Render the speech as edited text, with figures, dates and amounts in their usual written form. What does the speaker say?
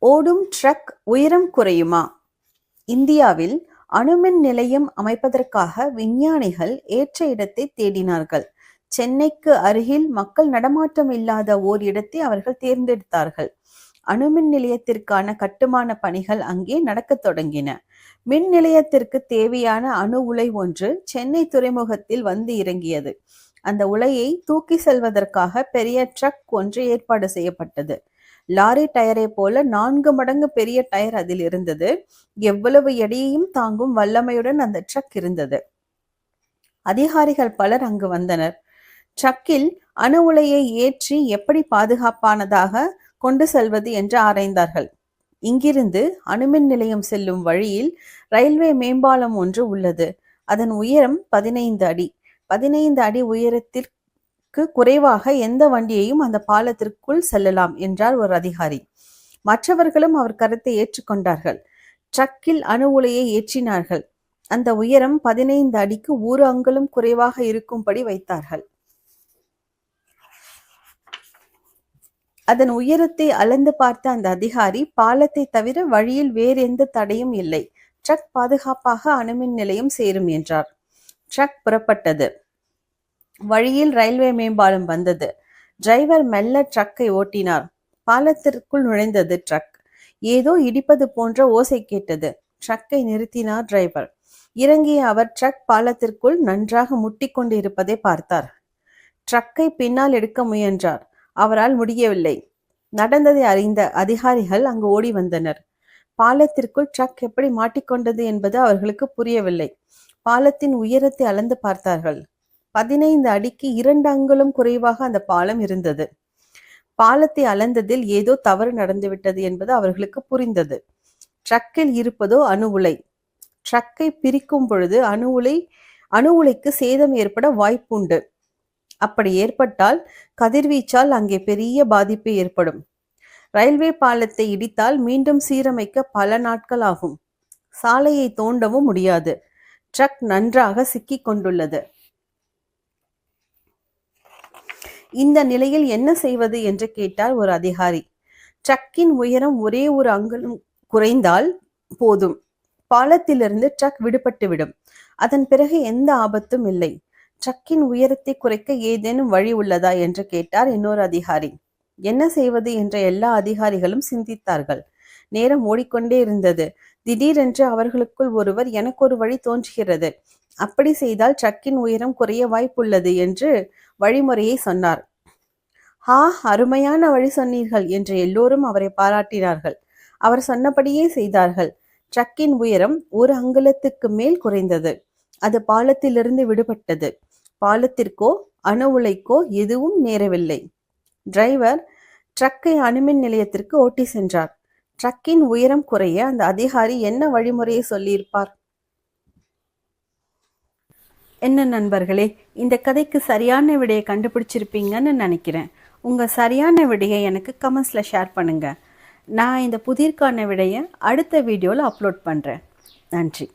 ஓடும் ட்ரக் உயரம் குறையுமா? இந்தியாவில் அணுமின் நிலையம் அமைப்பதற்காக விஞ்ஞானிகள் ஏற்ற இடத்தை தேடினார்கள். சென்னைக்கு அருகில் மக்கள் நடமாட்டம் இல்லாத ஓர் இடத்தை அவர்கள் தேர்ந்தெடுத்தார்கள். அணுமின் நிலையத்திற்கான கட்டுமான பணிகள் அங்கே நடக்கத் தொடங்கின. மின் நிலையத்திற்கு தேவையான அணு உலை ஒன்று சென்னை துறைமுகத்தில் வந்து இறங்கியது. அந்த உலையை தூக்கி செல்வதற்காக பெரிய ட்ரக் ஒன்று ஏற்பாடு செய்யப்பட்டது. லாரி டயரை போல 4 மடங்கு பெரிய டயர் அதில் இருந்தது. எவ்வளவு எடையையும் தாங்கும் வல்லமையுடன் அந்த ட்ரக் இருந்தது. அதிகாரிகள் பலர் அங்கு வந்தனர். ட்ரக்கில் அணு உலையை ஏற்றி எப்படி பாதுகாப்பானதாக கொண்டு செல்வது என்று ஆராய்ந்தார்கள். இங்கிருந்து அணுமின் நிலையம் செல்லும் வழியில் ரயில்வே மேம்பாலம் ஒன்று உள்ளது. அதன் உயரம் 15 அடி. 15 அடி உயரத்திற்கு குறைவாக எந்த வண்டியையும் அந்த பாலத்திற்குள் செல்லலாம் என்றார் ஒரு அதிகாரி. மற்றவர்களும் அவர் கருத்தை ஏற்றுக்கொண்டார்கள். ட்ரக்கில் அணு உலையை ஏற்றினார்கள். அந்த உயரம் 15 அடிக்கு 1 அங்குலம் குறைவாக இருக்கும்படி வைத்தார்கள். அதன் உயரத்தை அளந்து பார்த்த அந்த அதிகாரி, பாலத்தை தவிர வழியில் வேறு எந்த தடையும் இல்லை, ட்ரக் பாதுகாப்பாக அணுமின் நிலையம் சேரும் என்றார். ட்ரக் புறப்பட்டது. வழியில் ரயில்வே மேம்பாலம் வந்தது. டிரைவர் மெல்ல ட்ரக்கை ஓட்டினார். பாலத்திற்குள் நுழைந்தது ட்ரக். ஏதோ இடிப்பது போன்ற ஓசை கேட்டது. ட்ரக்கை நிறுத்தினார் டிரைவர். இறங்கிய அவர் ட்ரக் பாலத்திற்குள் நன்றாக முட்டிக்கொண்டு இருப்பதை பார்த்தார். ட்ரக்கை பின்னால் எடுக்க முயன்றார். அவரால் முடியவில்லை. நடந்ததை அறிந்த அதிகாரிகள் அங்கு ஓடி வந்தனர். பாலத்திற்குள் ட்ரக் எப்படி மாட்டிக்கொண்டது என்பது அவர்களுக்கு புரியவில்லை. பாலத்தின் உயரத்தை அளந்து பார்த்தார்கள். 15 அடிக்கு 2 அங்குலம் குறைவாக அந்த பாலம் இருந்தது. பாலத்தை அளந்ததில் ஏதோ தவறு நடந்துவிட்டது என்பது அவர்களுக்கு புரிந்தது. ட்ரக்கில் இருப்பதோ அணு உலை. ட்ரக்கை பிரிக்கும் பொழுது அணு உலைக்கு சேதம் ஏற்பட வாய்ப்புண்டு. அப்படி ஏற்பட்டால் கதிர்வீச்சால் அங்கே பெரிய பாதிப்பு ஏற்படும். ரயில்வே பாலத்தை இடித்தால் மீண்டும் சீரமைக்க பல நாட்கள் ஆகும். சாலையை தோண்டவும் முடியாது. ட்ரக் நன்றாக சிக்கிக் கொண்டுள்ளது. இந்த நிலையில் என்ன செய்வது என்று கேட்டார் ஒரு அதிகாரி. ட்ரக்கின் உயரம் ஒரே 1 அங்குலம் குறைந்தால் போதும். பாலத்திலிருந்து ட்ரக் விடுபட்டுவிடும். அதன் பிறகு எந்த ஆபத்தும் இல்லை. ட்ரக்கின் உயரத்தை குறைக்க ஏதேனும் வழி உள்ளதா என்று கேட்டார் இன்னொரு அதிகாரி. என்ன செய்வது என்ற எல்லா அதிகாரிகளும் சிந்தித்தார்கள். நேரம் ஓடிக்கொண்டே இருந்தது. திடீரென்று அவர்களுக்குள் ஒருவர், எனக்கு ஒரு வழி தோன்றுகிறது, அப்படி செய்தால் ட்ரக்கின் உயரம் குறைய வாய்ப்புள்ளது என்று வழிமுறையை சொன்னார். அருமையான வழி சொன்னீர்கள் என்று எல்லோரும் அவரை பாராட்டினார்கள். அவர் சொன்னபடியே செய்தார்கள். ட்ரக்கின் உயரம் 1 அங்குலத்துக்கு மேல் குறைந்தது. அது பாலத்திலிருந்து விடுபட்டது. பாலத்திற்கோ அணு உலைக்கோ எதுவும் நேரவில்லை. டிரைவர் ட்ரக்கை அணுமின் நிலையத்திற்கு ஓட்டி சென்றார். ட்ரக்கின் உயரம் குறைய அந்த அதிகாரி என்ன வழிமுறையை சொல்லியிருப்பார்? என்ன நண்பர்களே, இந்த கதைக்கு சரியான விடையை கண்டுபிடிச்சிருப்பீங்கன்னு நினைக்கிறேன். உங்கள் சரியான விடையை எனக்கு கமெண்ட்ஸில் ஷேர் பண்ணுங்கள். நான் இந்த புதிர்கான விடையை அடுத்த வீடியோவில் அப்லோட் பண்ணுறேன். நன்றி.